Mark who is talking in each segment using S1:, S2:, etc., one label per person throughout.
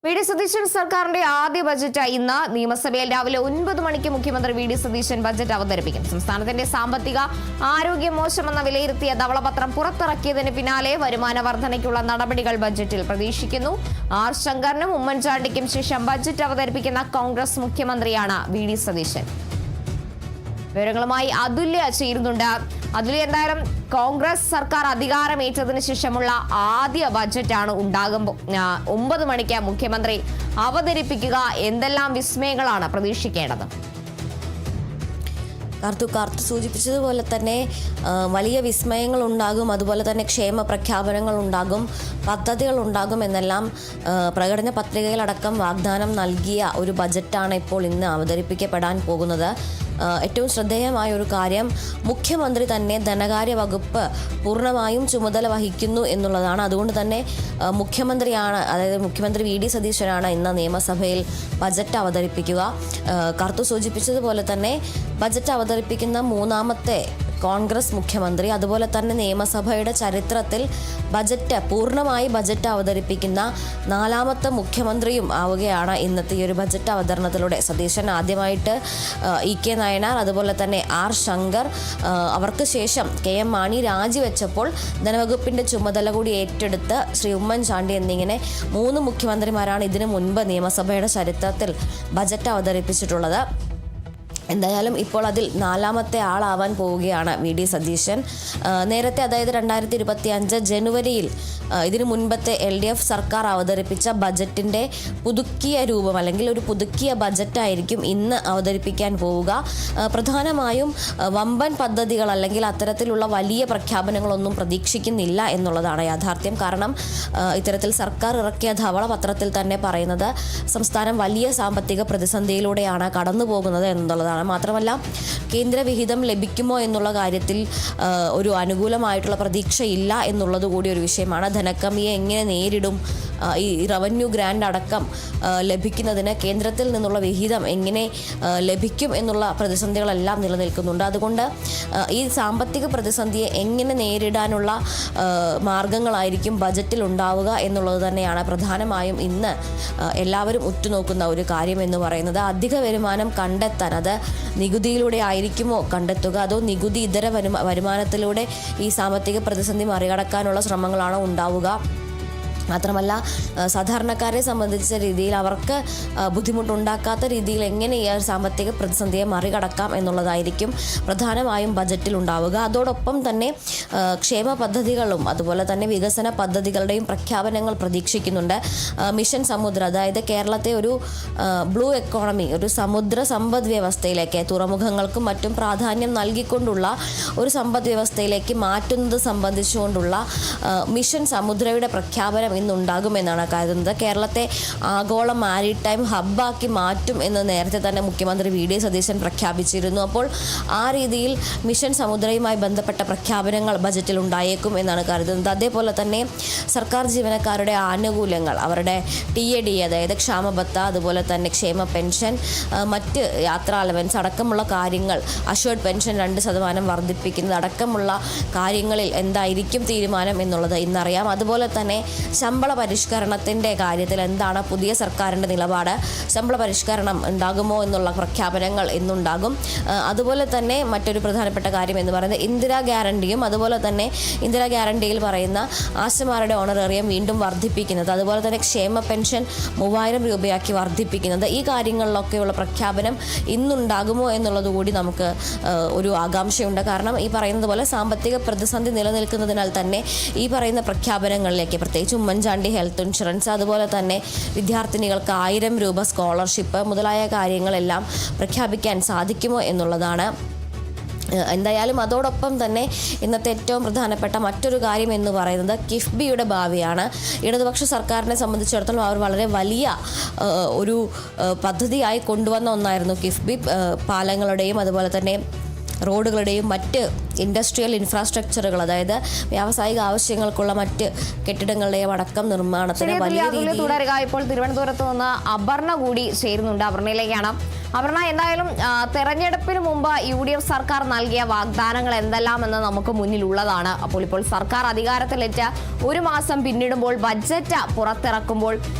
S1: V D Satheesan സർക്കാരിന്റെ ആദ്യ ബജറ്റായി ഇന്ന് നിയമസഭയിൽ രാവിലെ 9 മണിക്ക് മുഖ്യമന്ത്രി വി ഡി സതീശൻ ബജറ്റ് അവതരിപ്പിക്കും. സംസ്ഥാനത്തിന്റെ സാമ്പത്തിക ആരോഗ്യം മോശമെന്ന വിലയിരുത്തിയ ധവളപത്രം പുറത്തിറക്കിയതിന് പിന്നാലെ വരുമാന വർധനയ്ക്കുള്ള നടപടികൾ ബജറ്റിൽ പ്രതീക്ഷിക്കുന്നു. ആർ ശങ്കറിനും ഉമ്മൻചാണ്ടിക്കും ശേഷം ബജറ്റ് അവതരിപ്പിക്കുന്ന കോൺഗ്രസ് മുഖ്യമന്ത്രിയാണ് വി ഡി സതീശൻ. വിവരങ്ങളുമായി അതുല്യ ചേരുന്നുണ്ട്. അതുല്യ, എന്തായാലും കോൺഗ്രസ് സർക്കാർ അധികാരമേറ്റതിനു ശേഷമുള്ള ആദ്യ ബജറ്റാണ് ഉണ്ടാകുമ്പോൾ 9 മണിക്ക് മുഖ്യമന്ത്രി അവതരിപ്പിക്കുക. എന്തെല്ലാം വിസ്മയങ്ങളാണ് പ്രതീക്ഷിക്കേണ്ടത്?
S2: കാർത്തു സൂചിപ്പിച്ചതുപോലെ തന്നെ വലിയ വിസ്മയങ്ങൾ ഉണ്ടാകും, അതുപോലെ തന്നെ ക്ഷേമ പ്രഖ്യാപനങ്ങൾ ഉണ്ടാകും, പദ്ധതികൾ ഉണ്ടാകും എന്നെല്ലാം പ്രകടന പത്രികയിലടക്കം വാഗ്ദാനം നൽകിയ ഒരു ബജറ്റാണ് ഇപ്പോൾ ഇന്ന് അവതരിപ്പിക്കപ്പെടാൻ പോകുന്നത്. ഏറ്റവും ശ്രദ്ധേയമായ ഒരു കാര്യം, മുഖ്യമന്ത്രി തന്നെ ധനകാര്യ വകുപ്പ് പൂർണ്ണമായും ചുമതല വഹിക്കുന്നു എന്നുള്ളതാണ്. അതുകൊണ്ട് തന്നെ മുഖ്യമന്ത്രി വി ഡി സതീശനാണ് ഇന്ന് നിയമസഭയിൽ ബജറ്റ് അവതരിപ്പിക്കുക. കാർത്തു സൂചിപ്പിച്ചതുപോലെ തന്നെ ബജറ്റ് അവതരിപ്പിക്കുന്ന മൂന്നാമത്തെ കോൺഗ്രസ് മുഖ്യമന്ത്രി, അതുപോലെ തന്നെ നിയമസഭയുടെ ചരിത്രത്തിൽ പൂർണ്ണമായി ബജറ്റ് അവതരിപ്പിക്കുന്ന 4ാമത്തെ മുഖ്യമന്ത്രിയും ആവുകയാണ് ഇന്നത്തെ ഈ ഒരു ബജറ്റ് അവതരണത്തിലൂടെ. സതീശൻ ആദ്യമായിട്ട് ഇ.കെ. നായനാർ, അതുപോലെ തന്നെ ആർ ശങ്കർ, അവർക്ക് ശേഷം കെ.എം. മാണി രാജിവെച്ചപ്പോൾ ധനവകുപ്പിൻ്റെ ചുമതല കൂടി ഏറ്റെടുത്ത് ശ്രീ ഉമ്മൻചാണ്ടി എന്നിങ്ങനെ 3 മുഖ്യമന്ത്രിമാരാണ് ഇതിനു മുൻപ് നിയമസഭയുടെ ചരിത്രത്തിൽ ബജറ്റ് അവതരിപ്പിച്ചിട്ടുള്ളത്. എന്തായാലും ഇപ്പോൾ അതിൽ 4ാമത്തെ ആളാവാൻ പോവുകയാണ് വി ഡി സതീശൻ. നേരത്തെ, അതായത് 2025 ജനുവരിയിൽ ഇതിനു മുൻപത്തെ LDF സർക്കാർ അവതരിപ്പിച്ച ബജറ്റിൻ്റെ പുതുക്കിയ രൂപം, അല്ലെങ്കിൽ ഒരു പുതുക്കിയ ബജറ്റായിരിക്കും ഇന്ന് അവതരിപ്പിക്കാൻ പോവുക. പ്രധാനമായും വമ്പൻ പദ്ധതികൾ അല്ലെങ്കിൽ അത്തരത്തിലുള്ള വലിയ പ്രഖ്യാപനങ്ങളൊന്നും പ്രതീക്ഷിക്കുന്നില്ല എന്നുള്ളതാണ് യാഥാർത്ഥ്യം. കാരണം ഇത്തരത്തിൽ സർക്കാർ ഇറക്കിയ ധവളപത്രത്തിൽ തന്നെ പറയുന്നത് സംസ്ഥാനം വലിയ സാമ്പത്തിക പ്രതിസന്ധിയിലൂടെയാണ് കടന്നു പോകുന്നത് എന്നുള്ളതാണ്. മാത്രമല്ല, കേന്ദ്ര വിഹിതം ലഭിക്കുമോ എന്നുള്ള കാര്യത്തിൽ ഒരു അനുകൂലമായിട്ടുള്ള പ്രതീക്ഷയില്ല എന്നുള്ളത് കൂടി ഒരു വിഷയമാണ്. ധനക്കമ്മിയെ എങ്ങനെ നേരിടും, ഈ റവന്യൂ ഗ്രാൻഡ് അടക്കം ലഭിക്കുന്നതിന് കേന്ദ്രത്തിൽ നിന്നുള്ള വിഹിതം എങ്ങനെ ലഭിക്കും എന്നുള്ള പ്രതിസന്ധികളെല്ലാം നിലനിൽക്കുന്നുണ്ട്. അതുകൊണ്ട് ഈ സാമ്പത്തിക പ്രതിസന്ധിയെ എങ്ങനെ നേരിടാനുള്ള മാർഗങ്ങളായിരിക്കും ബജറ്റിൽ ഉണ്ടാവുക എന്നുള്ളത് തന്നെയാണ് പ്രധാനമായും ഇന്ന് എല്ലാവരും ഉറ്റുനോക്കുന്ന ഒരു കാര്യം എന്ന് പറയുന്നത്. അധിക വരുമാനം കണ്ടെത്താൻ, അത് നികുതിയിലൂടെ ആയിരിക്കുമോ കണ്ടെത്തുക, അതോ നികുതി ഇതര വരുമാനത്തിലൂടെ ഈ സാമ്പത്തിക പ്രതിസന്ധി മറികടക്കാനുള്ള ശ്രമങ്ങളാണോ ഉണ്ടാവുക? മാത്രമല്ല, സാധാരണക്കാരെ സംബന്ധിച്ച രീതിയിൽ അവർക്ക് ബുദ്ധിമുട്ടുണ്ടാക്കാത്ത രീതിയിൽ എങ്ങനെ ഈ സാമ്പത്തിക പ്രതിസന്ധിയെ മറികടക്കാം എന്നുള്ളതായിരിക്കും പ്രധാനമായും ബജറ്റിൽ ഉണ്ടാവുക. അതോടൊപ്പം തന്നെ ക്ഷേമ പദ്ധതികളും അതുപോലെ തന്നെ വികസന പദ്ധതികളുടെയും പ്രഖ്യാപനങ്ങൾ പ്രതീക്ഷിക്കുന്നുണ്ട്. മിഷൻ സമുദ്ര, അതായത് കേരളത്തെ ഒരു ബ്ലൂ എക്കോണമി, ഒരു സമുദ്ര സമ്പദ് വ്യവസ്ഥയിലേക്ക്, തുറമുഖങ്ങൾക്കും മറ്റും പ്രാധാന്യം നൽകിക്കൊണ്ടുള്ള ഒരു സമ്പദ് വ്യവസ്ഥയിലേക്ക് മാറ്റുന്നത് സംബന്ധിച്ചുകൊണ്ടുള്ള മിഷൻ സമുദ്രയുടെ പ്രഖ്യാപനം ഇന്നുണ്ടാകുമെന്നാണ് കരുതുന്നത്. കേരളത്തെ ആഗോള മാരിടൈം ഹബ്ബാക്കി മാറ്റും എന്ന് നേരത്തെ തന്നെ മുഖ്യമന്ത്രി വി ഡി സതീശൻ പ്രഖ്യാപിച്ചിരുന്നു. അപ്പോൾ ആ രീതിയിൽ മിഷൻ സമുദ്രയുമായി ബന്ധപ്പെട്ട പ്രഖ്യാപനങ്ങൾ ബജറ്റിൽ ഉണ്ടായേക്കും എന്നാണ് കരുതുന്നത്. അതേപോലെ തന്നെ സർക്കാർ ജീവനക്കാരുടെ ആനുകൂല്യങ്ങൾ, അവരുടെ TAD, അതായത് ക്ഷാമബത്ത, അതുപോലെ തന്നെ ക്ഷേമ പെൻഷൻ, മറ്റ് യാത്രാ അലവൻസ് അടക്കമുള്ള കാര്യങ്ങൾ, അഷ്വേർഡ് പെൻഷൻ 2% വർദ്ധിപ്പിക്കുന്നത് അടക്കമുള്ള കാര്യങ്ങളിൽ എന്തായിരിക്കും തീരുമാനം എന്നുള്ളത് ഇന്നറിയാം. അതുപോലെ തന്നെ ശമ്പള പരിഷ്കരണത്തിൻ്റെ കാര്യത്തിൽ എന്താണ് പുതിയ സർക്കാരിൻ്റെ നിലപാട്, ശമ്പള പരിഷ്കരണം ഉണ്ടാകുമോ എന്നുള്ള പ്രഖ്യാപനങ്ങൾ ഇന്നുണ്ടാകും. അതുപോലെ തന്നെ മറ്റൊരു പ്രധാനപ്പെട്ട കാര്യം എന്ന് പറയുന്നത് ഇന്ദിരാ ഗ്യാരണ്ടിയും, അതുപോലെ തന്നെ ഇന്ദിരാ ഗ്യാരണ്ടിയിൽ പറയുന്ന ആശമാരുടെ ഓണറേറിയം വീണ്ടും വർദ്ധിപ്പിക്കുന്നത്, അതുപോലെ തന്നെ ക്ഷേമ പെൻഷൻ 3000 രൂപയാക്കി വർദ്ധിപ്പിക്കുന്നത്, ഈ കാര്യങ്ങളിലൊക്കെയുള്ള പ്രഖ്യാപനം ഇന്നുണ്ടാകുമോ എന്നുള്ളത് കൂടി നമുക്ക് ഒരു ആകാംക്ഷയുണ്ട്. കാരണം ഈ പറയുന്നത് പോലെ സാമ്പത്തിക പ്രതിസന്ധി നിലനിൽക്കുന്നതിനാൽ തന്നെ ഈ പറയുന്ന പ്രഖ്യാപനങ്ങളിലേക്ക്, പ്രത്യേകിച്ച് ഉമ്മൻചാണ്ടി ഹെൽത്ത് ഇൻഷുറൻസ്, അതുപോലെ തന്നെ വിദ്യാർത്ഥിനികൾക്ക് 1000 രൂപ സ്കോളർഷിപ്പ് മുതലായ കാര്യങ്ങളെല്ലാം പ്രഖ്യാപിക്കാൻ സാധിക്കുമോ എന്നുള്ളതാണ്. എന്തായാലും അതോടൊപ്പം തന്നെ ഇന്നത്തെ ഏറ്റവും പ്രധാനപ്പെട്ട മറ്റൊരു കാര്യം എന്ന് പറയുന്നത് കിഫ്ബിയുടെ ഭാവിയാണ്. ഇടതുപക്ഷ സർക്കാരിനെ സംബന്ധിച്ചിടത്തോളം അവർ വളരെ വലിയ ഒരു പദ്ധതിയായി കൊണ്ടുവന്ന ഒന്നായിരുന്നു കിഫ്ബി. പാലങ്ങളുടെയും അതുപോലെ തന്നെ റോഡുകളുടെയും മറ്റ് ഇൻഡസ്ട്രിയൽ ഇൻഫ്രാസ്ട്രക്ചറുകൾ, അതായത് വ്യാവസായിക ആവശ്യങ്ങൾക്കുള്ള മറ്റ് കെട്ടിടങ്ങളുടെയും അടക്കം നിർമ്മാണത്തിന് വലിയ രീതിയിൽ
S1: തുടരുക. ഇപ്പോൾ തിരുവനന്തപുരത്ത് നിന്ന് അപർണ കൂടി ചേരുന്നുണ്ട്. അപർണയിലേക്കാണ്. അപർണ, എന്തായാലും തെരഞ്ഞെടുപ്പിന് മുമ്പ് UDF സർക്കാർ നൽകിയ വാഗ്ദാനങ്ങൾ എന്തെല്ലാമെന്ന് നമുക്ക് മുന്നിലുള്ളതാണ്. അപ്പോൾ ഇപ്പോൾ സർക്കാർ അധികാരത്തിലെത്തി 1 മാസം പിന്നിടുമ്പോൾ ബഡ്ജറ്റ് പുറത്തിറക്കുമ്പോൾ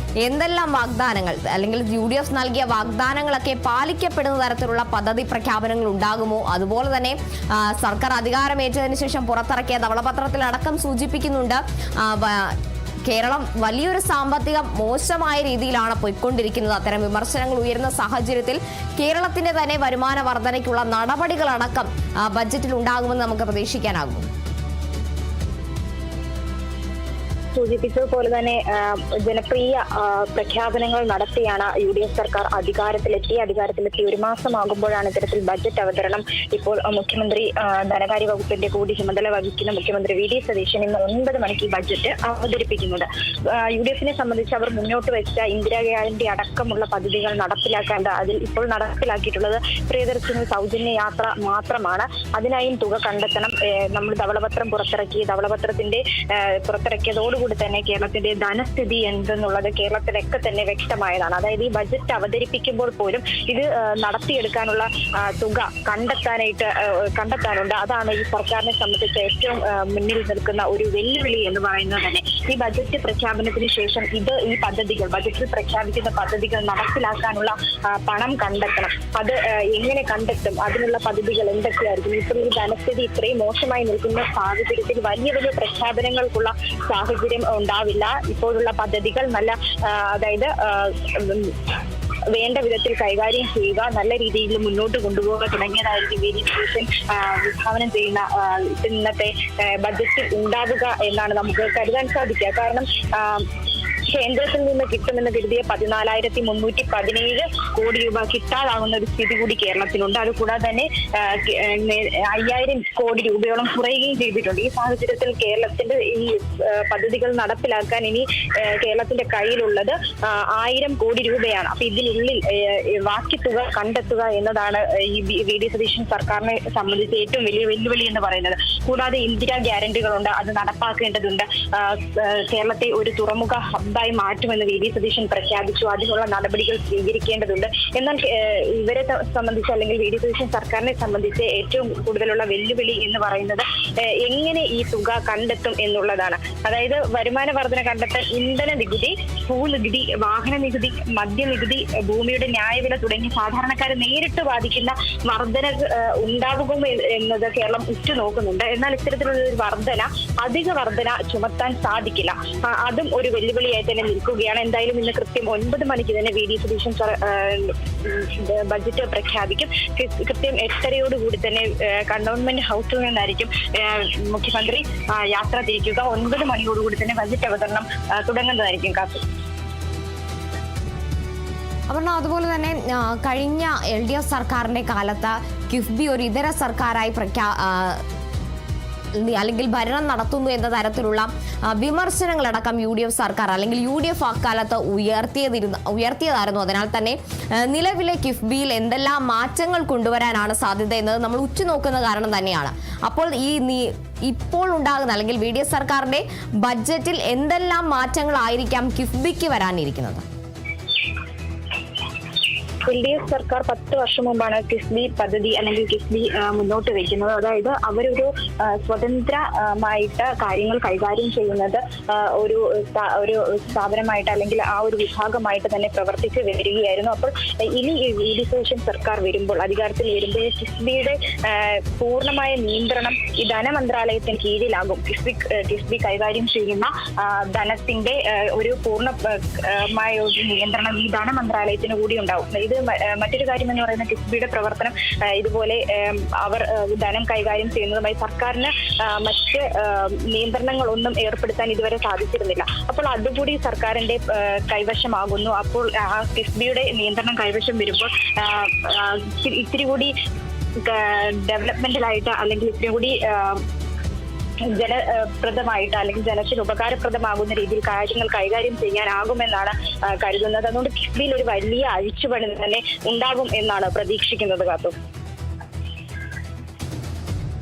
S1: എന്തെല്ലാം വാഗ്ദാനങ്ങൾ, അല്ലെങ്കിൽ UDF നൽകിയ വാഗ്ദാനങ്ങളൊക്കെ പാലിക്കപ്പെടുന്ന തരത്തിലുള്ള പദ്ധതി പ്രഖ്യാപനങ്ങൾ ഉണ്ടാകുമോ? അതുപോലെ തന്നെ സർക്കാർ അധികാരമേറ്റതിനു ശേഷം പുറത്തിറക്കിയ ധവളപത്രത്തിലടക്കം സൂചിപ്പിക്കുന്നുണ്ട് കേരളം വലിയൊരു സാമ്പത്തിക മോശമായ രീതിയിലാണ് പോയിക്കൊണ്ടിരിക്കുന്നത്. അത്തരം വിമർശനങ്ങൾ ഉയരുന്ന സാഹചര്യത്തിൽ കേരളത്തിന്റെ തന്നെ വരുമാന വർധനയ്ക്കുള്ള നടപടികളടക്കം ബഡ്ജറ്റിൽ ഉണ്ടാകുമെന്ന് നമുക്ക് പ്രതീക്ഷിക്കാനാകും.
S3: സൂചിപ്പിച്ചതുപോലെ തന്നെ ജനപ്രിയ പ്രഖ്യാപനങ്ങൾ നടത്തിയാണ് UDF സർക്കാർ അധികാരത്തിലെത്തി 1 മാസമാകുമ്പോഴാണ് ഇത്തരത്തിൽ ബജറ്റ് അവതരണം. ഇപ്പോൾ മുഖ്യമന്ത്രി ധനകാര്യ വകുപ്പിന്റെ കൂടി ചുമതല വഹിക്കുന്ന മുഖ്യമന്ത്രി VD സതീശൻ ഇന്ന് 9 മണിക്ക് ഈ ബജറ്റ് അവതരിപ്പിക്കുന്നുണ്ട്. UDFനെ സംബന്ധിച്ച് അവർ മുന്നോട്ട് വെച്ച ഇന്ദിരാഗാന്ധി അടക്കമുള്ള പദ്ധതികൾ നടപ്പിലാക്കേണ്ട, അതിൽ ഇപ്പോൾ നടപ്പിലാക്കിയിട്ടുള്ളത് പ്രിയദർശിനി സൗജന്യ യാത്ര മാത്രമാണ്. അതിനായും തുക കണ്ടെത്തണം. നമ്മൾ ധവളപത്രം ധവളപത്രത്തിന്റെ പുറത്തിറക്കിയതോടുകൂടി തന്നെ കേരളത്തിന്റെ ധനസ്ഥിതി എന്തെന്നുള്ളത് കേരളത്തിലൊക്കെ തന്നെ വ്യക്തമായതാണ്. അതായത് ഈ ബജറ്റ് അവതരിപ്പിക്കുമ്പോൾ പോലും ഇത് നടത്തിയെടുക്കാനുള്ള തുക കണ്ടെത്താനുണ്ട്. അതാണ് ഈ സർക്കാരിനെ സംബന്ധിച്ച് ഏറ്റവും മുന്നിൽ നിൽക്കുന്ന ഒരു വെല്ലുവിളി എന്ന് പറയുന്നത് തന്നെ. ഈ ബജറ്റ് പ്രഖ്യാപനത്തിന് ശേഷം ഈ പദ്ധതികൾ, ബജറ്റിൽ പ്രഖ്യാപിക്കുന്ന പദ്ധതികൾ നടപ്പിലാക്കാനുള്ള പണം കണ്ടെത്തണം. അത് എങ്ങനെ കണ്ടെത്തും? അതിനുള്ള പദ്ധതികൾ എന്തൊക്കെയായിരിക്കും? ഇപ്പോൾ ഈ ധനസ്ഥിതി ഇത്രയും മോശമായി നിൽക്കുന്ന സാഹചര്യത്തിൽ വലിയ പ്രഖ്യാപനങ്ങൾക്കുള്ള സാഹചര്യം ഉണ്ടാവില്ല. ഇപ്പോഴുള്ള പദ്ധതികൾ അതായത് വേണ്ട വിധത്തിൽ കൈകാര്യം ചെയ്യുക, നല്ല രീതിയിൽ മുന്നോട്ട് കൊണ്ടുപോകുക തുടങ്ങിയതായിരിക്കും VD സതീശൻ വിഭാവനം ചെയ്യുന്ന ഇന്നത്തെ ബജറ്റിൽ ഉണ്ടാവുക എന്നാണ് നമുക്ക് കരുതാൻ സാധിക്കുക. കാരണം കേന്ദ്രത്തിൽ നിന്ന് കിട്ടുമെന്ന് കരുതിയ 14,317 കോടി രൂപ കിട്ടാതാകുന്ന ഒരു സ്ഥിതി കൂടി കേരളത്തിലുണ്ട്. അതുകൂടാതെ തന്നെ 5,000 കോടി രൂപയോളം കുറയുകയും ചെയ്തിട്ടുണ്ട്. ഈ സാഹചര്യത്തിൽ കേരളത്തിന്റെ ഈ പദ്ധതികൾ നടപ്പിലാക്കാൻ ഇനി കേരളത്തിന്റെ കയ്യിലുള്ളത് 1000 കോടി രൂപയാണ്. അപ്പൊ ഇതിനുള്ളിൽ ബാക്കി തുക കണ്ടെത്തുക എന്നതാണ് ഈ VD സതീശൻ സർക്കാരിനെ സംബന്ധിച്ച് ഏറ്റവും വലിയ വെല്ലുവിളി എന്ന് പറയുന്നത്. കൂടാതെ ഇന്ദിരാ ഗ്യാരണ്ടികളുണ്ട്, അത് നടപ്പാക്കേണ്ടതുണ്ട്. കേരളത്തെ ഒരു തുറമുഖ ഹബ്ബായി മാറ്റുമെന്ന് VD സതീശൻ പ്രഖ്യാപിച്ചു. അതിനുള്ള നടപടികൾ സ്വീകരിക്കേണ്ടതുണ്ട്. എന്നാൽ ഇവരെ സംബന്ധിച്ച്, അല്ലെങ്കിൽ VD സതീശൻ സർക്കാരിനെ സംബന്ധിച്ച് ഏറ്റവും കൂടുതലുള്ള വെല്ലുവിളി എന്ന് പറയുന്നത് എങ്ങനെ ഈ തുക കണ്ടെത്തും എന്നുള്ളതാണ്. അതായത് വരുമാന വർധന കണ്ടെത്താൻ ഇന്ധന നികുതി, ഭൂനികുതി, വാഹന നികുതി, മദ്യനികുതി, ഭൂമിയുടെ ന്യായവില തുടങ്ങി സാധാരണക്കാരെ നേരിട്ട് ബാധിക്കുന്ന വർധന ഉണ്ടാകുമോ എന്നത് കേരളം ഉറ്റുനോക്കുന്നുണ്ട്. എന്നാൽ ഇത്തരത്തിലുള്ള ഒരു അധിക വർധന ചുമത്താൻ സാധിക്കില്ല. അതും ഒരു വെല്ലുവിളിയായി തന്നെ നിൽക്കുകയാണ്. എന്തായാലും ഇന്ന് കൃത്യം 9 മണിക്ക് തന്നെ VD സതീശൻ ബജറ്റ് പ്രഖ്യാപിക്കും. കൃത്യം 8:30 തന്നെ കണ്ടോൺമെന്റ് ഹൗസിൽ നിന്നായിരിക്കും മുഖ്യമന്ത്രി യാത്ര തിരിക്കുക. 9 മണിയോടുകൂടി തന്നെ ബജറ്റ് അവതരണം തുടങ്ങുന്നതായിരിക്കും. കാത്തു
S1: അപർണ, അതുപോലെ തന്നെ കഴിഞ്ഞ LDF സർക്കാരിന്റെ കാലത്ത് കിഫ്ബി ഒരു ഇതര സർക്കാരായി അല്ലെങ്കിൽ ഭരണം നടത്തുന്നു എന്ന തരത്തിലുള്ള വിമർശനങ്ങളടക്കം UDF സർക്കാർ അല്ലെങ്കിൽ UDF അക്കാലത്ത് ഉയർത്തിയതായിരുന്നു. അതിനാൽ തന്നെ നിലവിലെ കിഫ്ബിയിൽ എന്തെല്ലാം മാറ്റങ്ങൾ കൊണ്ടുവരാനാണ് സാധ്യത എന്നത് നമ്മൾ ഉറ്റുനോക്കുന്ന കാരണം തന്നെയാണ്. അപ്പോൾ ഇപ്പോൾ ഉണ്ടാകുന്ന അല്ലെങ്കിൽ VD സർക്കാരിന്റെ ബഡ്ജറ്റിൽ എന്തെല്ലാം മാറ്റങ്ങളായിരിക്കാം കിഫ്ബിക്ക് വരാനിരിക്കുന്നത്?
S3: LDF സർക്കാർ 10 വർഷം മുമ്പാണ് കിഫ്ബി പദ്ധതി അല്ലെങ്കിൽ കിഫ്ബി മുന്നോട്ട് വയ്ക്കുന്നത്. അതായത് അവരൊരു സ്വതന്ത്രമായിട്ട് കാര്യങ്ങൾ കൈകാര്യം ചെയ്യുന്നത് ഒരു സ്ഥാപനമായിട്ട് അല്ലെങ്കിൽ ആ ഒരു വിഭാഗമായിട്ട് തന്നെ പ്രവർത്തിച്ച് വരികയായിരുന്നു. അപ്പോൾ ഇനി VD സതീശൻ സർക്കാർ അധികാരത്തിൽ വരുമ്പോൾ കിഫ്ബിയുടെ പൂർണ്ണമായ നിയന്ത്രണം ഈ ധനമന്ത്രാലയത്തിന് കീഴിലാകും. കിഫ്ബി കൈകാര്യം ചെയ്യുന്ന ധനത്തിന്റെ ഒരു പൂർണ്ണമായ ഒരു നിയന്ത്രണം ഈ ധനമന്ത്രാലയത്തിന് കൂടി ഉണ്ടാവും. ഇത് മറ്റൊരു കാര്യം എന്ന് പറയുന്നത് കിഫ്ബിയുടെ പ്രവർത്തനം ഇതുപോലെ അവർ ധനം കൈകാര്യം ചെയ്യുന്നതുമായി സർക്കാരിന് മറ്റ് നിയന്ത്രണങ്ങളൊന്നും ഏർപ്പെടുത്താൻ ഇതുവരെ സാധിച്ചിരുന്നില്ല. അപ്പോൾ അതുകൂടി സർക്കാരിന്റെ കൈവശമാകുന്നു. അപ്പോൾ കിഫ്ബിയുടെ നിയന്ത്രണം കൈവശം വരുമ്പോൾ ഇത്തിരി കൂടി ഡെവലപ്മെന്റലായിട്ട് അല്ലെങ്കിൽ ഇത്തിരി കൂടി ജനപ്രദമായിട്ട് അല്ലെങ്കിൽ ജനത്തിന് ഉപകാരപ്രദമാകുന്ന രീതിയിൽ കാര്യങ്ങൾ കൈകാര്യം ചെയ്യാനാകുമെന്നാണ് കരുതുന്നത്. അതുകൊണ്ട് കിഫ്ബിയിൽ ഒരു വലിയ അഴിച്ചുപണി തന്നെ ഉണ്ടാകും എന്നാണ് പ്രതീക്ഷിക്കുന്നത്. കാത്തു,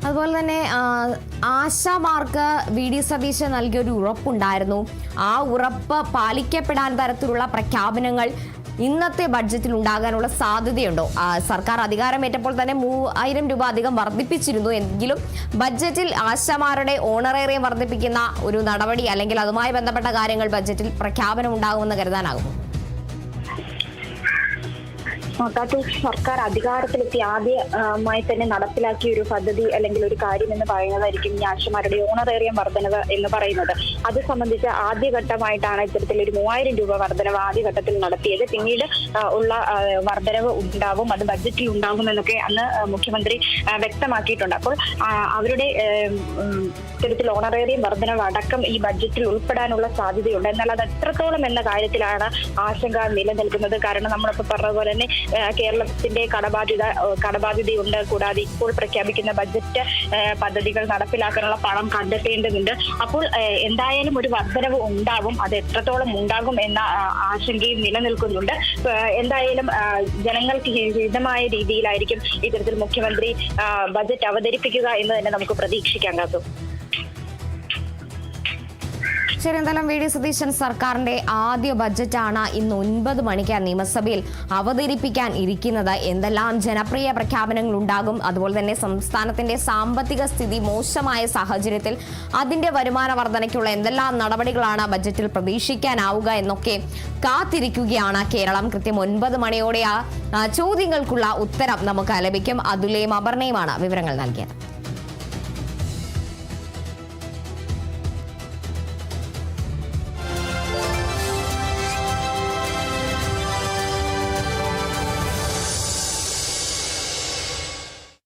S1: അതുപോലെ തന്നെ ആശാമാർക്ക് വി.ഡി. സതീശൻ നൽകിയൊരു ഉറപ്പുണ്ടായിരുന്നു. ആ ഉറപ്പ് പാലിക്കപ്പെടാൻ തരത്തിലുള്ള പ്രഖ്യാപനങ്ങൾ ഇന്നത്തെ ബഡ്ജറ്റിൽ ഉണ്ടാകാനുള്ള സാധ്യതയുണ്ടോ? സർക്കാർ അധികാരമേറ്റപ്പോൾ തന്നെ 3000 രൂപ അധികം വർദ്ധിപ്പിച്ചിരുന്നു. എങ്കിലും ബഡ്ജറ്റിൽ ആശാമാരുടെ ഓണറേറിയം വർദ്ധിപ്പിക്കുന്ന ഒരു നടപടി അല്ലെങ്കിൽ അതുമായി ബന്ധപ്പെട്ട കാര്യങ്ങൾ ബഡ്ജറ്റിൽ പ്രഖ്യാപനം ഉണ്ടാകുമെന്ന് കരുതാനാകുമോ?
S3: സർക്കാർ അധികാരത്തിലെത്തി ആദ്യമായി തന്നെ നടപ്പിലാക്കിയ ഒരു പദ്ധതി അല്ലെങ്കിൽ ഒരു കാര്യം എന്ന് പറയുന്നതായിരിക്കും ഈ ആശമാരുടെ ഓണറേറിയം വർധനവ് എന്ന് പറയുന്നത്. അത് സംബന്ധിച്ച് ആദ്യഘട്ടമായിട്ടാണ് ഇത്തരത്തിലൊരു 3000 രൂപ വർധനവ് ആദ്യഘട്ടത്തിൽ നടത്തിയത്. പിന്നീട് ഉള്ള വർധനവ് ഉണ്ടാവും, അത് ബഡ്ജറ്റിൽ ഉണ്ടാകുമെന്നൊക്കെ അന്ന് മുഖ്യമന്ത്രി വ്യക്തമാക്കിയിട്ടുണ്ട്. അപ്പോൾ അവരുടെ ഇത്തരത്തിൽ ഓണറേറിയം വർധനവ് അടക്കം ഈ ബഡ്ജറ്റിൽ ഉൾപ്പെടാനുള്ള സാധ്യതയുണ്ട്. എന്നാൽ അത് എത്രത്തോളം എന്ന കാര്യത്തിലാണ് ആശങ്ക നിലനിൽക്കുന്നത്. കാരണം നമ്മളിപ്പോൾ പറഞ്ഞ പോലെ തന്നെ കേരളത്തിന്റെ കടബാധ്യതയുണ്ട്. കൂടാതെ ഇപ്പോൾ പ്രഖ്യാപിക്കുന്ന ബഡ്ജറ്റ് പദ്ധതികൾ നടപ്പിലാക്കാനുള്ള പണം കണ്ടെത്തേണ്ടതുണ്ട്. അപ്പോൾ എന്തായാലും ഒരു വർധനവ് ഉണ്ടാവും. അത് എത്രത്തോളം ഉണ്ടാകും എന്ന ആശങ്കയും നിലനിൽക്കുന്നുണ്ട്. എന്തായാലും ജനങ്ങൾക്ക് ഹിതമായ രീതിയിലായിരിക്കും ഇത്തരത്തിൽ മുഖ്യമന്ത്രി ബഡ്ജറ്റ് അവതരിപ്പിക്കുക എന്ന് തന്നെ നമുക്ക് പ്രതീക്ഷിക്കാൻ കഴിയും.
S1: ശരി, എന്തായാലും വി.ഡി. സതീശൻ സർക്കാരിന്റെ ആദ്യ ബഡ്ജറ്റാണ് ഇന്ന് 9 മണിക്ക് നിയമസഭയിൽ അവതരിപ്പിക്കാൻ ഇരിക്കുന്നത്. എന്തെല്ലാം ജനപ്രിയ പ്രഖ്യാപനങ്ങൾ ഉണ്ടാകും, അതുപോലെ തന്നെ സംസ്ഥാനത്തിന്റെ സാമ്പത്തിക സ്ഥിതി മോശമായ സാഹചര്യത്തിൽ അതിന്റെ വരുമാന വർധനയ്ക്കുള്ള എന്തെല്ലാം നടപടികളാണ് ബഡ്ജറ്റിൽ പ്രതീക്ഷിക്കാനാവുക എന്നൊക്കെ കാത്തിരിക്കുകയാണ് കേരളം. കൃത്യം 9 മണിയോടെ ആ ചോദ്യങ്ങൾക്കുള്ള ഉത്തരം നമുക്ക് ലഭിക്കും. അതുലേയും അപർണയുമാണ് വിവരങ്ങൾ നൽകിയത്.